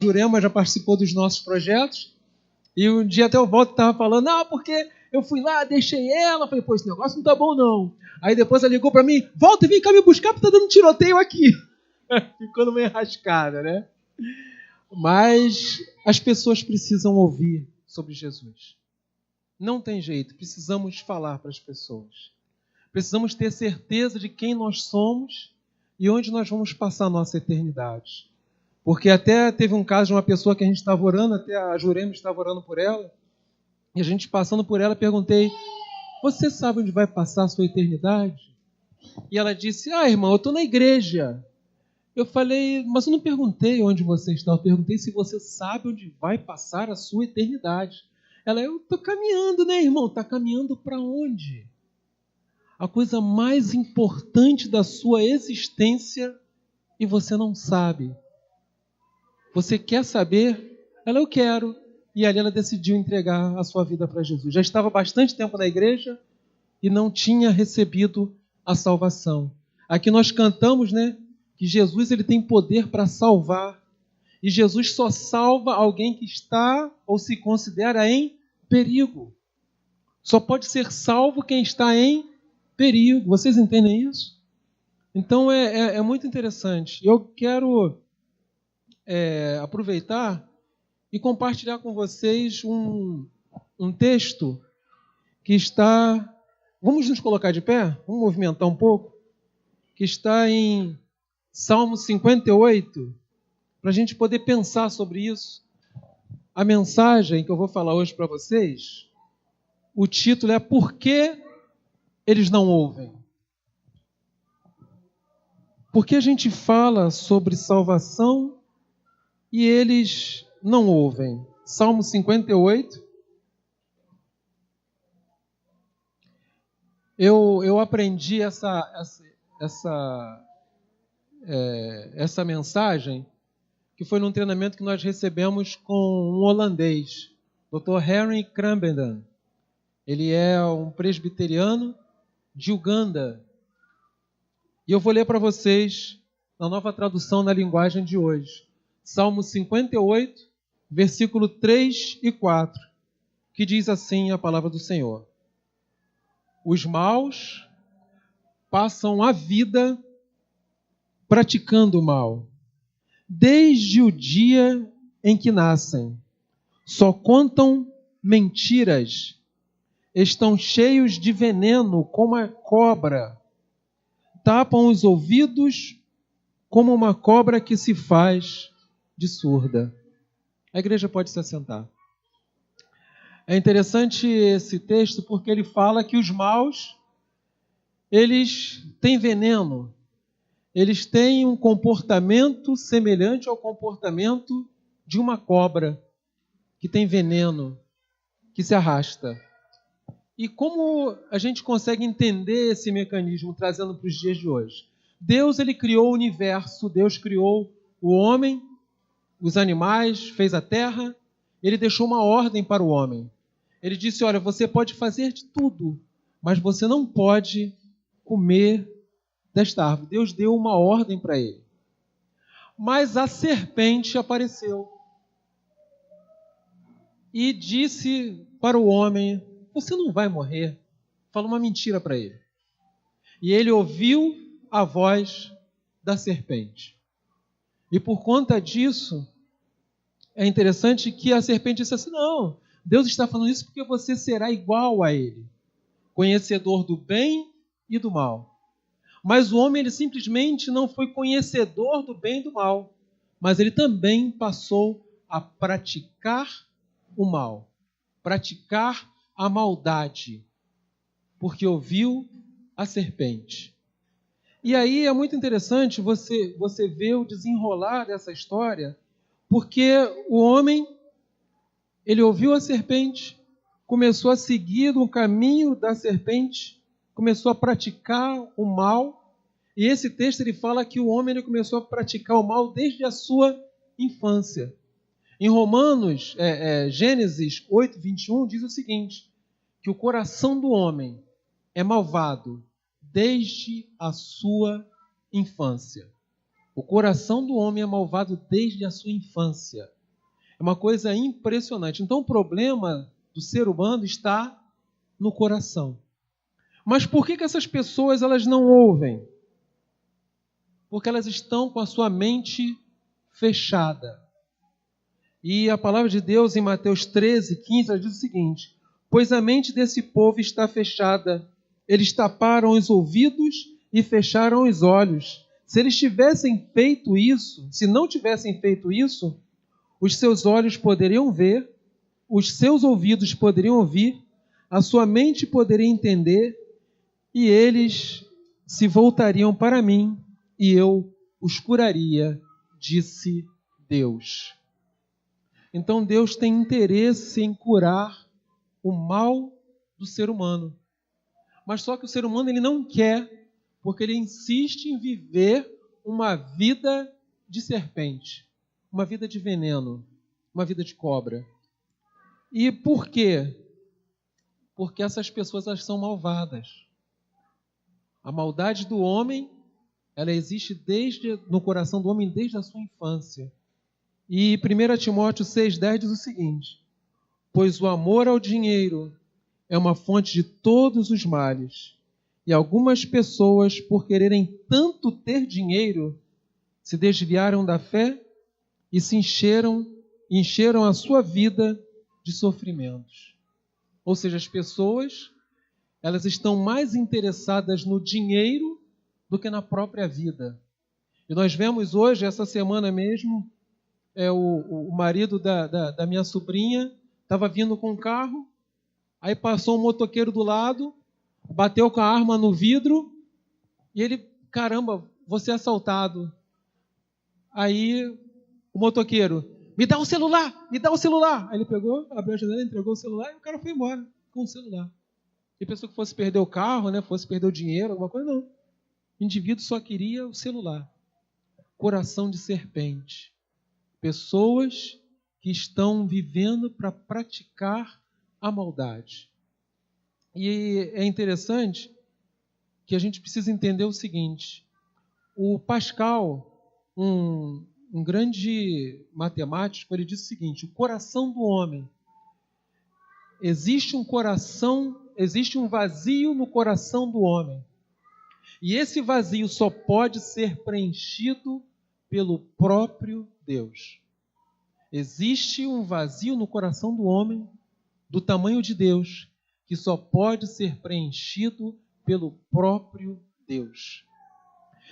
Jurema já participou dos nossos projetos, e um dia até o Walter estava falando, porque eu fui lá, deixei ela, falei, esse negócio não tá bom não. Aí depois ela ligou para mim, Walter, vem cá me buscar porque tá dando tiroteio aqui. Ficou numa enrascada, né? Mas as pessoas precisam ouvir sobre Jesus. Não tem jeito, precisamos falar para as pessoas. Precisamos ter certeza de quem nós somos e onde nós vamos passar a nossa eternidade. Porque até teve um caso de uma pessoa que a gente estava orando, até a Jurema estava orando por ela, e a gente passando por ela, perguntei, você sabe onde vai passar a sua eternidade? E ela disse, irmão, eu estou na igreja. Eu falei, mas eu não perguntei onde você está, eu perguntei se você sabe onde vai passar a sua eternidade. Ela, eu estou caminhando, né, irmão? Está caminhando para onde? A coisa mais importante da sua existência e você não sabe. Você quer saber? Ela, eu quero. E ali ela decidiu entregar a sua vida para Jesus. Já estava bastante tempo na igreja e não tinha recebido a salvação. Aqui nós cantamos, né, que Jesus ele tem poder para salvar. E Jesus só salva alguém que está ou se considera em perigo. Só pode ser salvo quem está em perigo. Vocês entendem isso? Então é muito interessante. Eu quero aproveitar e compartilhar com vocês um texto que está... Vamos nos colocar de pé? Vamos movimentar um pouco? Que está em Salmo 58, para a gente poder pensar sobre isso. A mensagem que eu vou falar hoje para vocês, o título é Por que eles não ouvem? Porque a gente fala sobre salvação e eles não ouvem. Salmo 58. Eu aprendi essa mensagem que foi num treinamento que nós recebemos com um holandês, Dr. Henry Krambenden. Ele é um presbiteriano de Uganda. E eu vou ler para vocês na nova tradução na linguagem de hoje. Salmo 58, versículo 3 e 4, que diz assim a palavra do Senhor. Os maus passam a vida praticando o mal, desde o dia em que nascem. Só contam mentiras, estão cheios de veneno como a cobra, tapam os ouvidos como uma cobra que se faz de surda. A igreja pode se assentar. É interessante esse texto porque ele fala que os maus, eles têm veneno, eles têm um comportamento semelhante ao comportamento de uma cobra que tem veneno, que se arrasta. E como a gente consegue entender esse mecanismo trazendo para os dias de hoje? Deus ele criou o universo, Deus criou o homem, os animais, fez a terra, ele deixou uma ordem para o homem. Ele disse, olha, você pode fazer de tudo, mas você não pode comer desta árvore. Deus deu uma ordem para ele. Mas a serpente apareceu e disse para o homem, você não vai morrer. Falou uma mentira para ele. E ele ouviu a voz da serpente. E por conta disso, é interessante que a serpente disse assim, não, Deus está falando isso porque você será igual a ele, conhecedor do bem e do mal. Mas o homem ele simplesmente não foi conhecedor do bem e do mal, mas ele também passou a praticar o mal, praticar a maldade, porque ouviu a serpente. E aí é muito interessante você ver o desenrolar dessa história, porque o homem, ele ouviu a serpente, começou a seguir o caminho da serpente, começou a praticar o mal, e esse texto ele fala que o homem ele começou a praticar o mal desde a sua infância. Em Romanos, Gênesis 8, 21, diz o seguinte, que o coração do homem é malvado desde a sua infância. O coração do homem é malvado desde a sua infância. É uma coisa impressionante. Então, o problema do ser humano está no coração. Mas por que essas pessoas elas não ouvem? Porque elas estão com a sua mente fechada. E a palavra de Deus em Mateus 13:15, ela diz o seguinte: pois a mente desse povo está fechada, eles taparam os ouvidos e fecharam os olhos. Se eles tivessem feito isso, se não tivessem feito isso, os seus olhos poderiam ver, os seus ouvidos poderiam ouvir, a sua mente poderia entender, e eles se voltariam para mim, e eu os curaria, disse Deus. Então Deus tem interesse em curar o mal do ser humano. Mas só que o ser humano ele não quer, porque ele insiste em viver uma vida de serpente, uma vida de veneno, uma vida de cobra. E por quê? Porque essas pessoas elas são malvadas. A maldade do homem, ela existe no coração do homem desde a sua infância. E 1 Timóteo 6,10 diz o seguinte: pois o amor ao dinheiro é uma fonte de todos os males, e algumas pessoas, por quererem tanto ter dinheiro, se desviaram da fé e se encheram a sua vida de sofrimentos. Ou seja, as pessoas, elas estão mais interessadas no dinheiro do que na própria vida. E nós vemos hoje, essa semana mesmo, o marido da minha sobrinha estava vindo com um carro, aí passou um motoqueiro do lado, bateu com a arma no vidro, e ele, caramba, vou ser assaltado. Aí o motoqueiro, me dá o celular, me dá o celular. Aí ele pegou, abriu a janela, entregou o celular e o cara foi embora com o celular. E pensou que fosse perder o carro, né, fosse perder o dinheiro, alguma coisa, não. O indivíduo só queria o celular. Coração de serpente. Pessoas que estão vivendo para praticar a maldade. E é interessante que a gente precisa entender o seguinte: o Pascal, um grande matemático, ele disse o seguinte: o coração do homem, existe um vazio no coração do homem. E esse vazio só pode ser preenchido pelo próprio Deus. Existe um vazio no coração do homem, do tamanho de Deus, que só pode ser preenchido pelo próprio Deus.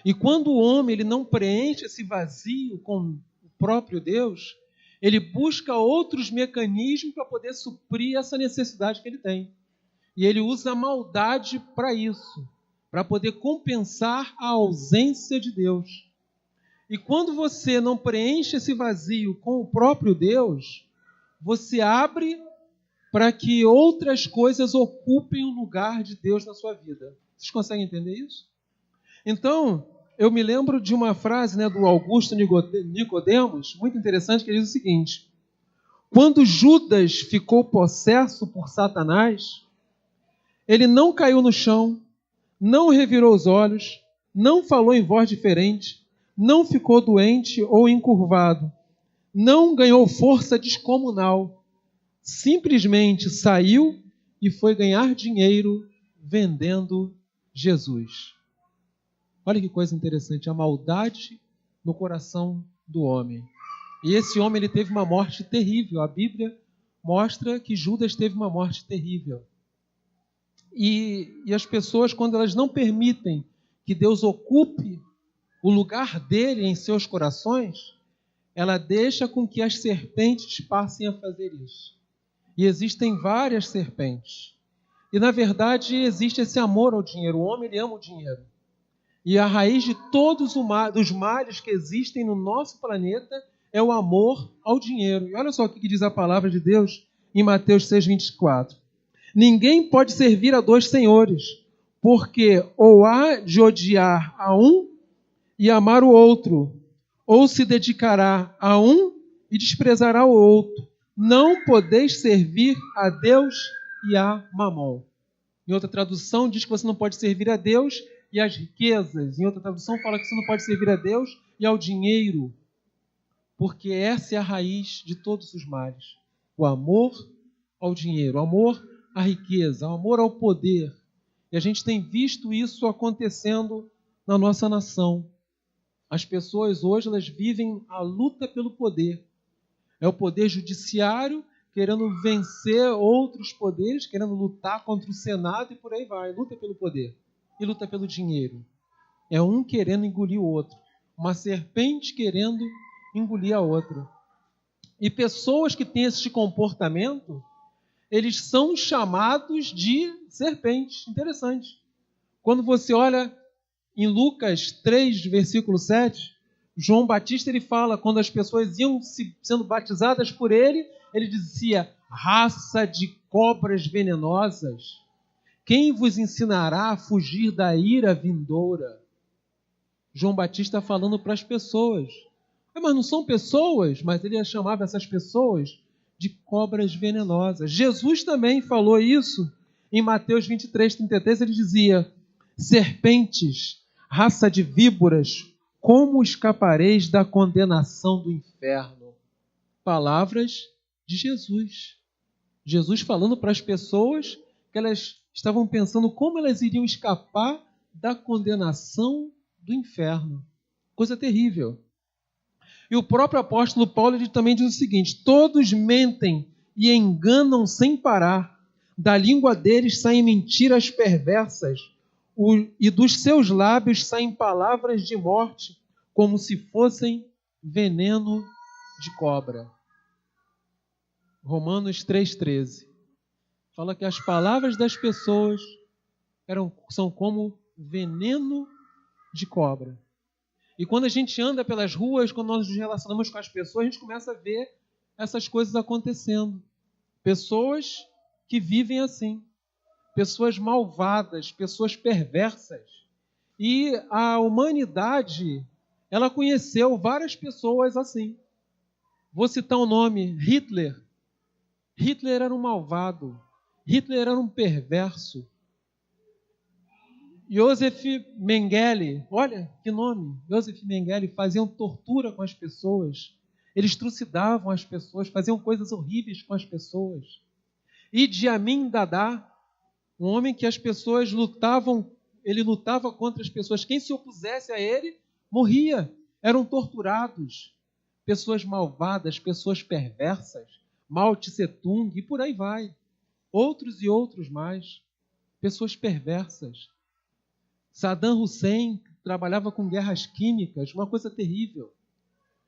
E quando o homem ele não preenche esse vazio com o próprio Deus, ele busca outros mecanismos para poder suprir essa necessidade que ele tem. E ele usa a maldade para isso, para poder compensar a ausência de Deus. E quando você não preenche esse vazio com o próprio Deus, você abre para que outras coisas ocupem o lugar de Deus na sua vida. Vocês conseguem entender isso? Então, eu me lembro de uma frase, né, do Augusto Nicodemos, muito interessante, que diz o seguinte: quando Judas ficou possesso por Satanás, ele não caiu no chão, não revirou os olhos, não falou em voz diferente, não ficou doente ou encurvado, não ganhou força descomunal, simplesmente saiu e foi ganhar dinheiro vendendo Jesus. Olha que coisa interessante, a maldade no coração do homem. E esse homem ele teve uma morte terrível. A Bíblia mostra que Judas teve uma morte terrível. E as pessoas, quando elas não permitem que Deus ocupe o lugar dele em seus corações, ela deixa com que as serpentes passem a fazer isso. E existem várias serpentes. E, na verdade, existe esse amor ao dinheiro. O homem ele ama o dinheiro. E a raiz de todos os males que existem no nosso planeta é o amor ao dinheiro. E olha só o que diz a palavra de Deus em Mateus 6,24. Ninguém pode servir a dois senhores, porque ou há de odiar a um e amar o outro, ou se dedicará a um e desprezará o outro. Não podeis servir a Deus e a Mamon. Em outra tradução diz que você não pode servir a Deus e às riquezas. Em outra tradução fala que você não pode servir a Deus e ao dinheiro, porque essa é a raiz de todos os males. O amor ao dinheiro, o amor à riqueza, o amor ao poder. E a gente tem visto isso acontecendo na nossa nação. As pessoas hoje elas vivem a luta pelo poder. É o poder judiciário querendo vencer outros poderes, querendo lutar contra o Senado e por aí vai. Luta pelo poder e luta pelo dinheiro. É um querendo engolir o outro. Uma serpente querendo engolir a outra. E pessoas que têm esse comportamento, eles são chamados de serpentes. Interessante. Quando você olha em Lucas 3, versículo 7, João Batista ele fala, quando as pessoas iam sendo batizadas por ele, ele dizia, raça de cobras venenosas, quem vos ensinará a fugir da ira vindoura? João Batista falando para as pessoas. Mas não são pessoas, mas ele chamava essas pessoas de cobras venenosas. Jesus também falou isso em Mateus 23, 33, ele dizia, serpentes, raça de víboras, como escapareis da condenação do inferno? Palavras de Jesus. Jesus falando para as pessoas que elas estavam pensando como elas iriam escapar da condenação do inferno. Coisa terrível. E o próprio apóstolo Paulo ele também diz o seguinte, todos mentem e enganam sem parar. Da língua deles saem mentiras perversas e dos seus lábios saem palavras de morte, como se fossem veneno de cobra. Romanos 3,13 fala que as palavras das pessoas são como veneno de cobra. E quando a gente anda pelas ruas, quando nós nos relacionamos com as pessoas, a gente começa a ver essas coisas acontecendo. Pessoas que vivem assim. Pessoas malvadas, pessoas perversas. E a humanidade, ela conheceu várias pessoas assim. Vou citar o nome, Hitler. Hitler era um malvado. Hitler era um perverso. Joseph Mengele, olha que nome, Joseph Mengele, faziam tortura com as pessoas. Eles trucidavam as pessoas, faziam coisas horríveis com as pessoas. Idi Amin Dada, um homem que as pessoas lutavam, ele lutava contra as pessoas. Quem se opusesse a ele, morria. Eram torturados. Pessoas malvadas, pessoas perversas, Mao Tse Tung e por aí vai. Outros e outros mais. Pessoas perversas. Saddam Hussein trabalhava com guerras químicas, uma coisa terrível.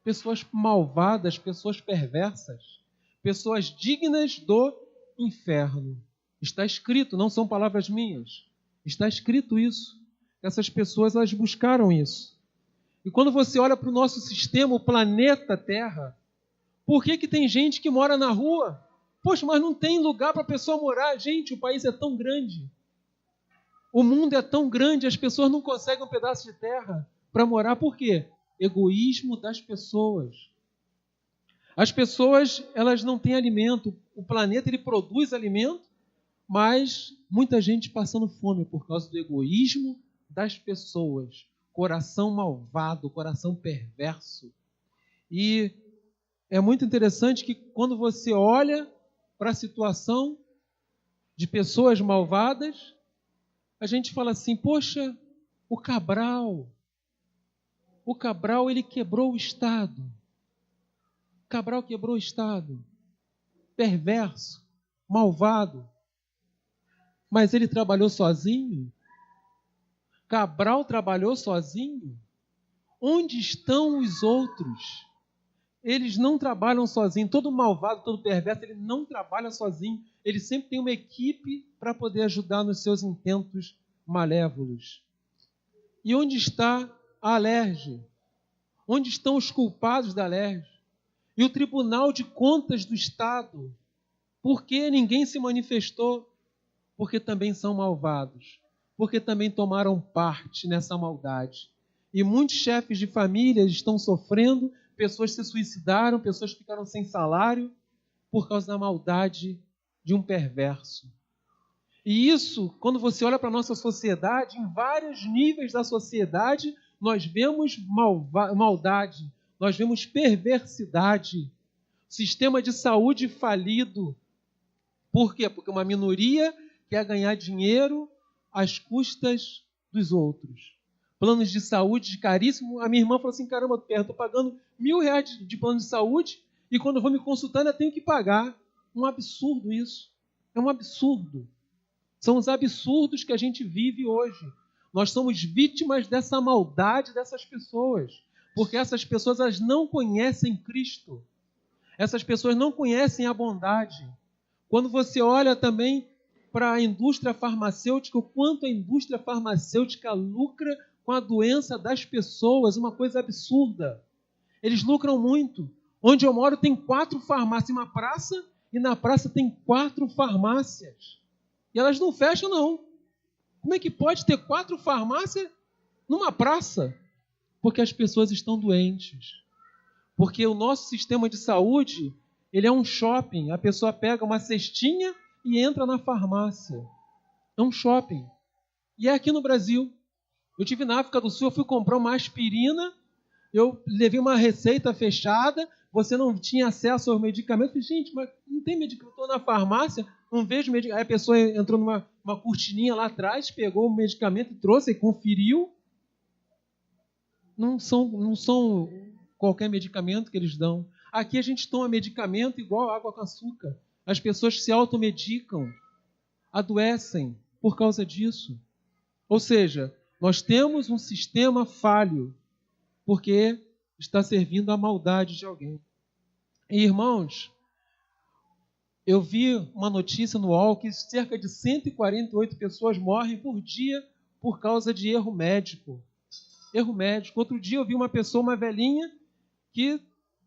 Pessoas malvadas, pessoas perversas, pessoas dignas do inferno. Está escrito, não são palavras minhas. Está escrito isso. Essas pessoas, elas buscaram isso. E quando você olha para o nosso sistema, o planeta Terra, por que tem gente que mora na rua? Poxa, mas não tem lugar para a pessoa morar. Gente, o país é tão grande. O mundo é tão grande, as pessoas não conseguem um pedaço de terra para morar. Por quê? Egoísmo das pessoas. As pessoas, elas não têm alimento. O planeta, ele produz alimento, mas muita gente passando fome por causa do egoísmo das pessoas. Coração malvado, coração perverso. E é muito interessante que quando você olha para a situação de pessoas malvadas, a gente fala assim, poxa, o Cabral ele quebrou o Estado. Cabral quebrou o Estado. Perverso, malvado. Mas ele trabalhou sozinho? Cabral trabalhou sozinho? Onde estão os outros? Eles não trabalham sozinhos. Todo malvado, todo perverso, ele não trabalha sozinho. Ele sempre tem uma equipe para poder ajudar nos seus intentos malévolos. E onde está a Alerj? Onde estão os culpados da Alerj? E o Tribunal de Contas do Estado? Por que ninguém se manifestou? Porque também são malvados. Porque também tomaram parte nessa maldade. E muitos chefes de família estão sofrendo, pessoas se suicidaram, pessoas ficaram sem salário por causa da maldade de um perverso. E isso, quando você olha para a nossa sociedade, em vários níveis da sociedade, nós vemos maldade, nós vemos perversidade, sistema de saúde falido. Por quê? Porque uma minoria quer ganhar dinheiro às custas dos outros. Planos de saúde caríssimos. A minha irmã falou assim, caramba, eu estou pagando R$1.000 de plano de saúde e quando eu vou me consultar ainda tenho que pagar. Um absurdo isso. É um absurdo. São os absurdos que a gente vive hoje. Nós somos vítimas dessa maldade dessas pessoas. Porque essas pessoas elas não conhecem Cristo. Essas pessoas não conhecem a bondade. Quando você olha também para a indústria farmacêutica, o quanto a indústria farmacêutica lucra com a doença das pessoas, uma coisa absurda. Eles lucram muito. Onde eu moro tem 4 farmácias em uma praça e na praça tem 4 farmácias. E elas não fecham, não. Como é que pode ter 4 farmácias numa praça? Porque as pessoas estão doentes. Porque o nosso sistema de saúde, ele é um shopping. A pessoa pega uma cestinha e entra na farmácia. É um shopping. E é aqui no Brasil. Eu estive na África do Sul, eu fui comprar uma aspirina, eu levei uma receita fechada, você não tinha acesso aos medicamentos. Eu falei, gente, mas não tem medicamento? Estou na farmácia, não vejo medicamento. Aí a pessoa entrou numa cortininha lá atrás, pegou o medicamento e trouxe e conferiu. Não são qualquer medicamento que eles dão. Aqui a gente toma medicamento igual água com açúcar. As pessoas se automedicam, adoecem por causa disso. Ou seja, nós temos um sistema falho, porque está servindo à maldade de alguém. E, irmãos, eu vi uma notícia no UOL que cerca de 148 pessoas morrem por dia por causa de erro médico. Erro médico. Outro dia eu vi uma pessoa, uma velhinha, que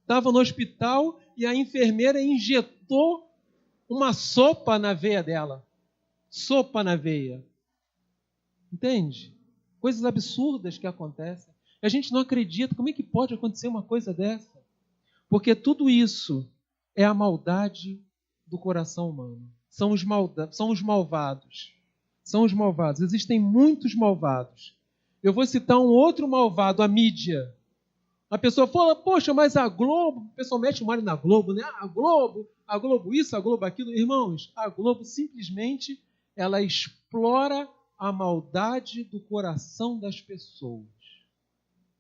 estava no hospital e a enfermeira injetou uma sopa na veia dela. Sopa na veia. Entende? Coisas absurdas que acontecem. A gente não acredita. Como é que pode acontecer uma coisa dessa? Porque tudo isso é a maldade do coração humano. São os malvados. São os malvados. Existem muitos malvados. Eu vou citar um outro malvado, a mídia. A pessoa fala, poxa, mas a Globo, o pessoal mete o marido na Globo, né? A Globo isso, a Globo aquilo. Irmãos, a Globo simplesmente ela explora a maldade do coração das pessoas.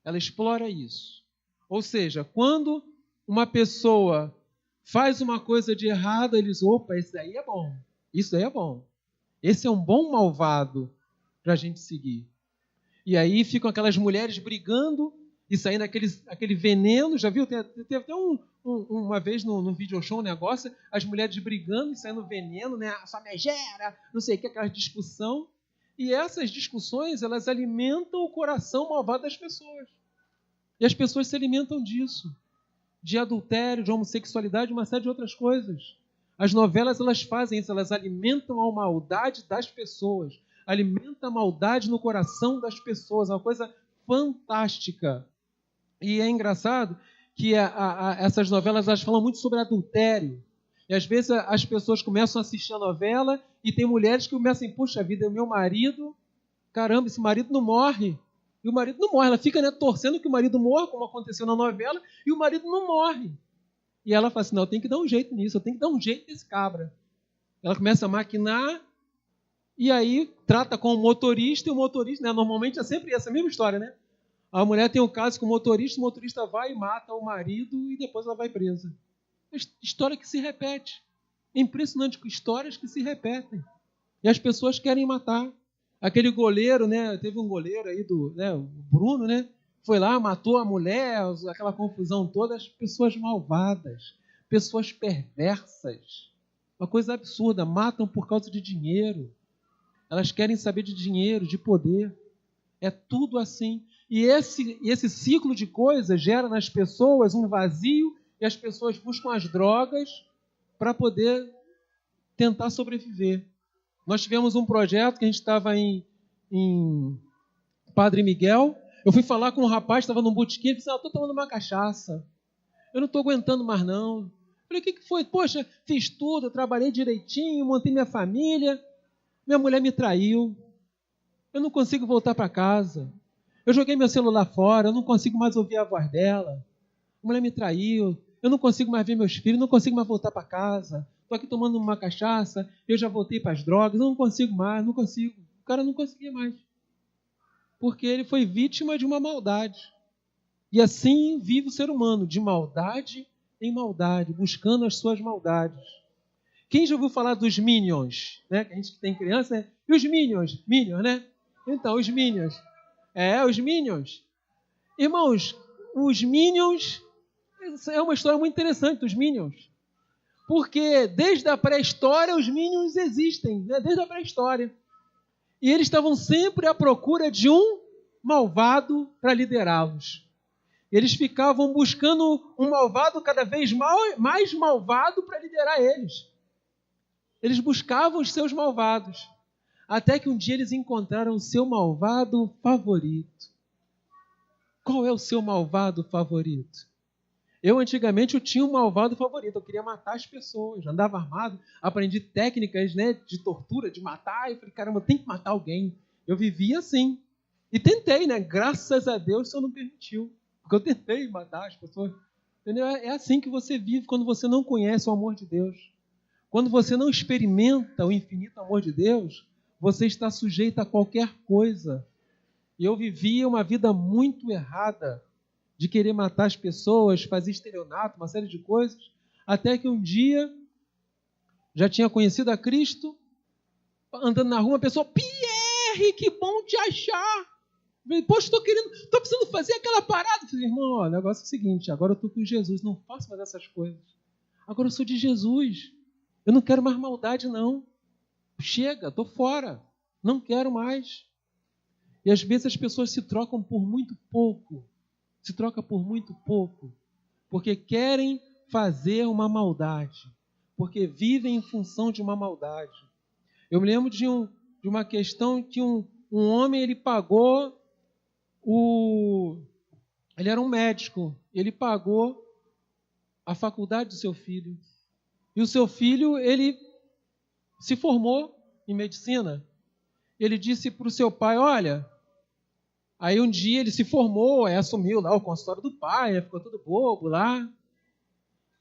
Ela explora isso. Ou seja, quando uma pessoa faz uma coisa de errado, eles, opa, isso aí é bom. Isso aí é bom. Esse é um bom malvado para a gente seguir. E aí ficam aquelas mulheres brigando e saindo aquele veneno. Já viu? Teve até uma vez no video show um negócio, as mulheres brigando e saindo veneno, né? Sua megera, não sei o que, aquela discussão. E essas discussões, elas alimentam o coração malvado das pessoas. E as pessoas se alimentam disso. De adultério, de homossexualidade, uma série de outras coisas. As novelas, elas fazem isso, elas alimentam a maldade das pessoas. Alimentam a maldade no coração das pessoas. É uma coisa fantástica. E é engraçado que essas novelas, elas falam muito sobre adultério. E às vezes as pessoas começam a assistir a novela e tem mulheres que começam, puxa vida, é o meu marido, caramba, esse marido não morre. E o marido não morre, ela fica, né, torcendo que o marido morra, como aconteceu na novela, e o marido não morre. E ela fala assim, não, eu tenho que dar um jeito nisso, eu tenho que dar um jeito nesse cabra. Ela começa a maquinar, e aí trata com o motorista, e o motorista, né, normalmente é sempre essa mesma história, né? A mulher tem um caso com o motorista vai e mata o marido, e depois ela vai presa. História que se repete. É impressionante, histórias que se repetem. E as pessoas querem matar. Aquele goleiro, né? Teve um goleiro aí, o Bruno, né? Foi lá, matou a mulher, aquela confusão toda. As pessoas malvadas, pessoas perversas. Uma coisa absurda, matam por causa de dinheiro. Elas querem saber de dinheiro, de poder. É tudo assim. E esse ciclo de coisas gera nas pessoas um vazio e as pessoas buscam as drogas para poder tentar sobreviver. Nós tivemos um projeto que a gente estava em Padre Miguel. Eu fui falar com um rapaz que estava num botequim, ele disse, estou tomando uma cachaça. Eu não estou aguentando mais não. Eu falei, o que foi? Poxa, fiz tudo, eu trabalhei direitinho, montei minha família. Minha mulher me traiu. Eu não consigo voltar para casa. Eu joguei meu celular fora, eu não consigo mais ouvir a voz dela. A mulher me traiu, eu não consigo mais ver meus filhos, não consigo mais voltar para casa. Estou aqui tomando uma cachaça, eu já voltei para as drogas, eu não consigo mais, não consigo. O cara não conseguia mais. Porque ele foi vítima de uma maldade. E assim vive o ser humano, de maldade em maldade, buscando as suas maldades. Quem já ouviu falar dos Minions? Né? A gente que tem criança, né? E os Minions? Minions, né? Então, os Minions. Os Minions. Irmãos, os Minions é uma história muito interessante dos Minions. Porque desde a pré-história os Minions existem, né? Desde a pré-história. E eles estavam sempre à procura de um malvado para liderá-los. Eles ficavam buscando um malvado cada vez mais malvado para liderar eles. Eles buscavam os seus malvados. Até que um dia eles encontraram o seu malvado favorito. Qual é o seu malvado favorito? Antigamente, eu tinha um malvado favorito. Eu queria matar as pessoas. Andava armado, aprendi técnicas, né, de tortura, de matar. Eu falei, caramba, tem que matar alguém. Eu vivia assim. E tentei, né? Graças a Deus, o Senhor não permitiu. Porque eu tentei matar as pessoas. Entendeu? É assim que você vive quando você não conhece o amor de Deus. Quando você não experimenta o infinito amor de Deus, você está sujeito a qualquer coisa. E eu vivia uma vida muito errada, de querer matar as pessoas, fazer estelionato, uma série de coisas, até que um dia já tinha conhecido a Cristo, andando na rua, uma pessoa, Pierre, que bom te achar. Eu falei, poxa, estou precisando fazer aquela parada. Eu falei, irmão, ó, o negócio é o seguinte, agora eu estou com Jesus, não posso fazer essas coisas. Agora eu sou de Jesus. Eu não quero mais maldade, não. Chega, estou fora. Não quero mais. E às vezes as pessoas se trocam por muito pouco. Se troca por muito pouco, porque querem fazer uma maldade, porque vivem em função de uma maldade. Eu me lembro de uma questão que um homem, ele pagou, ele era um médico, ele pagou a faculdade do seu filho. E o seu filho, ele se formou em medicina. Ele disse para o seu pai, olha... Aí um dia ele se formou, assumiu lá o consultório do pai, ficou todo bobo lá.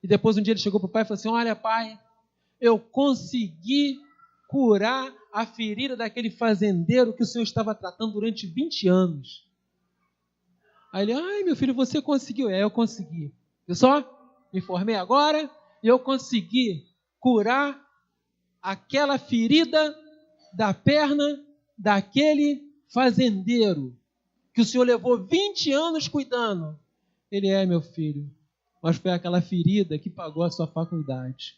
E depois um dia ele chegou para o pai e falou assim, olha pai, eu consegui curar a ferida daquele fazendeiro que o senhor estava tratando durante 20 anos. Aí ele, ai meu filho, você conseguiu? Eu consegui. Eu só me formei agora e eu consegui curar aquela ferida da perna daquele fazendeiro que o senhor levou 20 anos cuidando. Ele meu filho, mas foi aquela ferida que pagou a sua faculdade.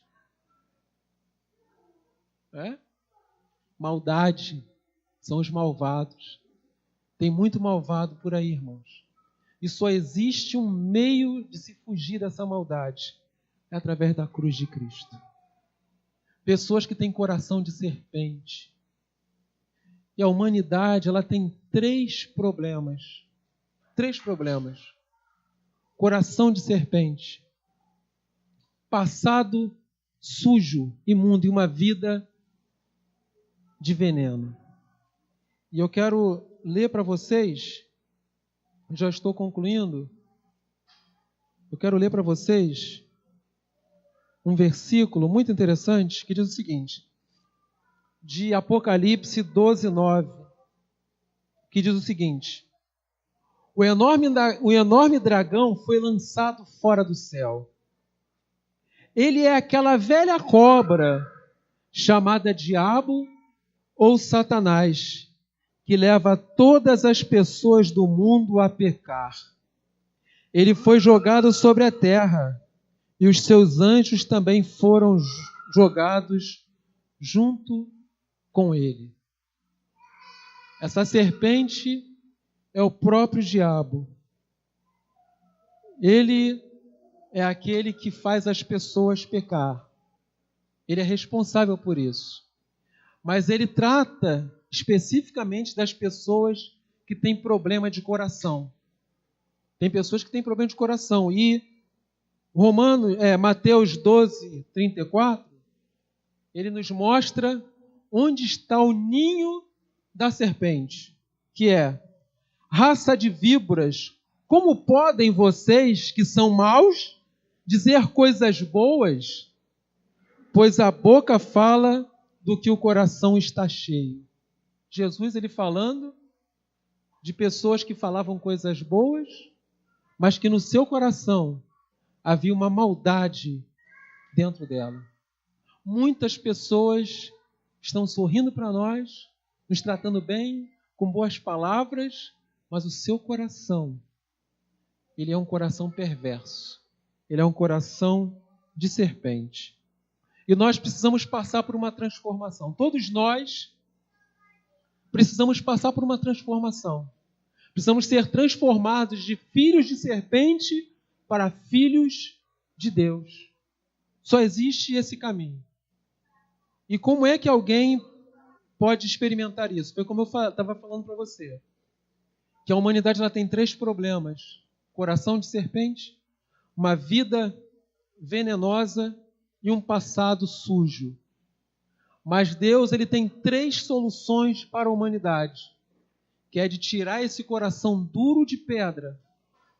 Maldade são os malvados. Tem muito malvado por aí, irmãos. E só existe um meio de se fugir dessa maldade. É através da cruz de Cristo. Pessoas que têm coração de serpente. E a humanidade, ela tem 3 problemas. 3 problemas. Coração de serpente. Passado sujo, imundo e uma vida de veneno. E eu quero ler para vocês, já estou concluindo, eu quero ler para vocês um versículo muito interessante que diz o seguinte, de Apocalipse 12:9, que diz o seguinte, o enorme dragão foi lançado fora do céu. Ele é aquela velha cobra chamada Diabo ou Satanás, que leva todas as pessoas do mundo a pecar. Ele foi jogado sobre a terra, e os seus anjos também foram jogados junto com ele. Essa serpente é o próprio diabo. Ele é aquele que faz as pessoas pecar. Ele é responsável por isso. Mas ele trata especificamente das pessoas que têm problema de coração. Tem pessoas que têm problema de coração. E Mateus 12:34, ele nos mostra onde está o ninho da serpente, que é: raça de víboras, como podem vocês, que são maus, dizer coisas boas? Pois a boca fala do que o coração está cheio. Jesus, ele falando de pessoas que falavam coisas boas, mas que no seu coração havia uma maldade dentro dela. Muitas pessoas estão sorrindo para nós, nos tratando bem, com boas palavras, mas o seu coração, ele é um coração perverso. Ele é um coração de serpente. E nós precisamos passar por uma transformação. Todos nós precisamos passar por uma transformação. Precisamos ser transformados de filhos de serpente para filhos de Deus. Só existe esse caminho. E como é que alguém pode experimentar isso? Foi como eu estava falando para você. Que a humanidade ela tem 3 problemas. Coração de serpente, uma vida venenosa e um passado sujo. Mas Deus ele tem 3 soluções para a humanidade. Que é de tirar esse coração duro de pedra,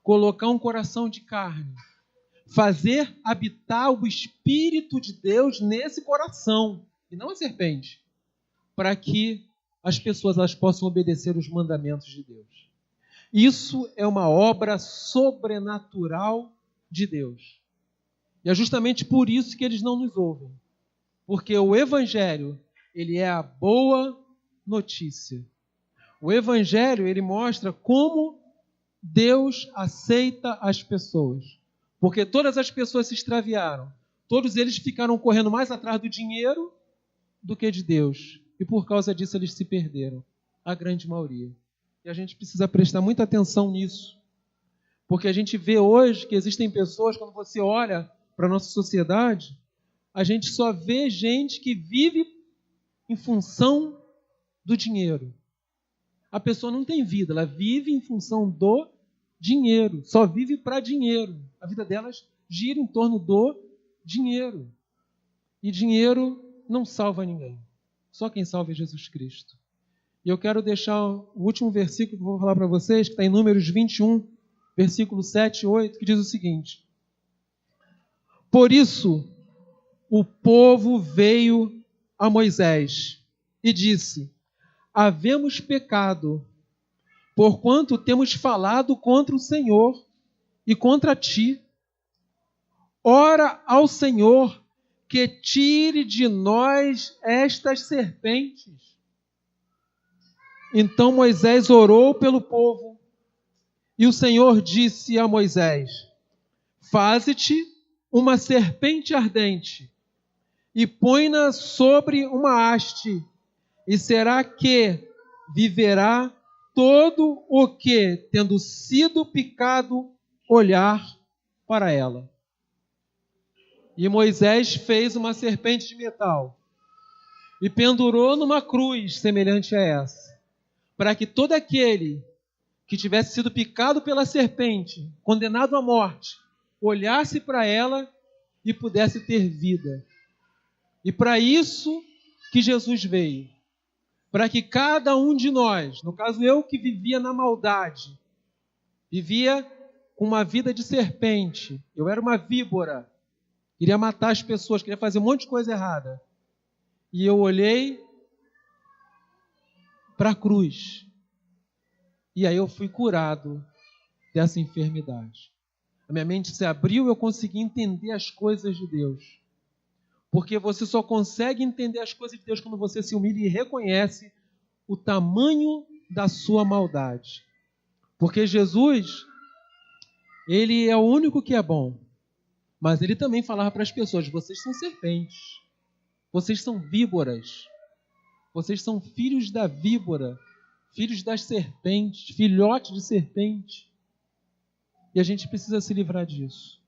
colocar um coração de carne, fazer habitar o Espírito de Deus nesse coração, e não a serpente, para que as pessoas elas possam obedecer os mandamentos de Deus. Isso é uma obra sobrenatural de Deus. E é justamente por isso que eles não nos ouvem. Porque o Evangelho, ele é a boa notícia. O Evangelho, ele mostra como Deus aceita as pessoas. Porque todas as pessoas se extraviaram. Todos eles ficaram correndo mais atrás do dinheiro do que de Deus. E por causa disso eles se perderam. A grande maioria. E a gente precisa prestar muita atenção nisso. Porque a gente vê hoje que existem pessoas, quando você olha para a nossa sociedade, a gente só vê gente que vive em função do dinheiro. A pessoa não tem vida, ela vive em função do dinheiro, só vive para dinheiro. A vida delas gira em torno do dinheiro. E dinheiro não salva ninguém. Só quem salva é Jesus Cristo. E eu quero deixar o último versículo que eu vou falar para vocês, que está em Números 21, versículo 7 e 8, que diz o seguinte: por isso, o povo veio a Moisés e disse: havemos pecado, porquanto temos falado contra o Senhor e contra ti. Ora ao Senhor que tire de nós estas serpentes. Então Moisés orou pelo povo, e o Senhor disse a Moisés: faze-te uma serpente ardente, e põe-na sobre uma haste, e será que viverá todo o que, tendo sido picado, olhar para ela. E Moisés fez uma serpente de metal e pendurou numa cruz semelhante a essa, para que todo aquele que tivesse sido picado pela serpente, condenado à morte, olhasse para ela e pudesse ter vida. E para isso que Jesus veio. Para que cada um de nós, no caso eu que vivia na maldade, vivia com uma vida de serpente, eu era uma víbora, queria matar as pessoas, queria fazer um monte de coisa errada. E eu olhei para a cruz. E aí eu fui curado dessa enfermidade. A minha mente se abriu e eu consegui entender as coisas de Deus. Porque você só consegue entender as coisas de Deus quando você se humilha e reconhece o tamanho da sua maldade. Porque Jesus, ele é o único que é bom. Mas ele também falava para as pessoas: vocês são serpentes, vocês são víboras, vocês são filhos da víbora, filhos das serpentes, filhotes de serpente. E a gente precisa se livrar disso.